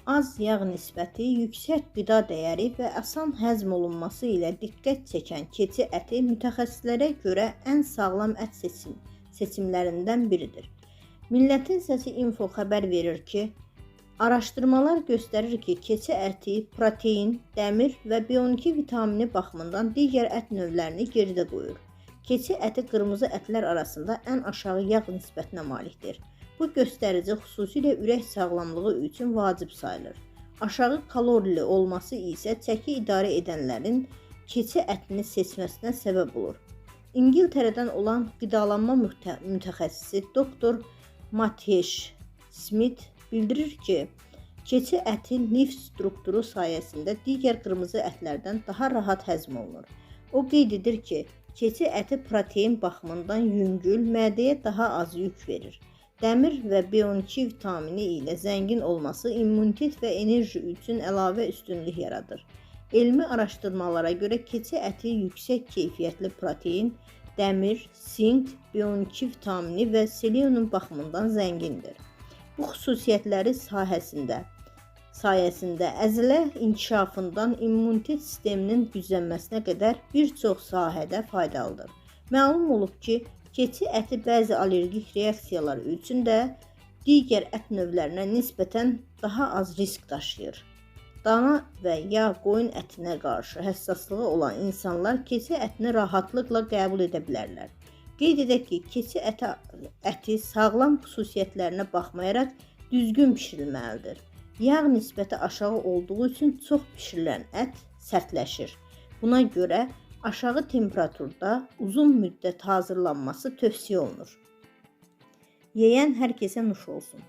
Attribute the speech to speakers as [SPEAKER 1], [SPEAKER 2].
[SPEAKER 1] Az yağ nisbəti, yüksək qida dəyəri və asan həzm olunması ilə diqqət çəkən keçi əti mütəxəssislərə görə ən sağlam ət seçimlərindən biridir. Millətin Səsi Info xəbər verir ki, araşdırmalar göstərir ki, keçi əti protein, dəmir və B12 vitamini baxımından digər ət növlərini geridə qoyur. Keçi əti qırmızı ətlər arasında ən aşağı yağ nisbətinə malikdir. Bu göstərici xüsusilə ürək sağlamlığı üçün vacib sayılır. Aşağı kalorili olması isə çəki idarə edənlərin keçi ətini seçməsinə səbəb olur. İngiltərədən olan qidalanma mütəxəssisi Dr. Mateş Smith bildirir ki, keçi əti lif strukturu sayəsində digər qırmızı ətlərdən daha rahat həzm olunur. O qeyd edir ki, keçi əti protein baxımından yüngül, mədəyə daha az yük verir. Dəmir və B12 vitamini ilə zəngin olması immunitet və enerji üçün əlavə üstünlük yaradır. Elmi araşdırmalara görə keçi əti yüksək keyfiyyətli protein, dəmir, sink, B12 vitamini və selenyum baxımından zəngindir. Bu xüsusiyyətləri sayəsində əzələ inkişafından immunitet sisteminin güclənməsinə qədər bir çox sahədə faydalıdır. Məlum olub ki, keçi əti bəzi allergik reaksiyalar üçün də digər ət növlərinə nisbətən daha az risk daşıyır. Dana və ya qoyun ətinə qarşı həssaslığı olan insanlar keçi ətini rahatlıqla qəbul edə bilərlər. Qeyd edək ki, keçi əti sağlam xüsusiyyətlərinə baxmayaraq düzgün bişirilməlidir. Yağ nisbəti aşağı olduğu üçün çox bişirilən ət sərtləşir. Buna görə aşağı temperaturda uzun müddət hazırlanması tövsiyə olunur. Yeyən hər kəsə nuş olsun.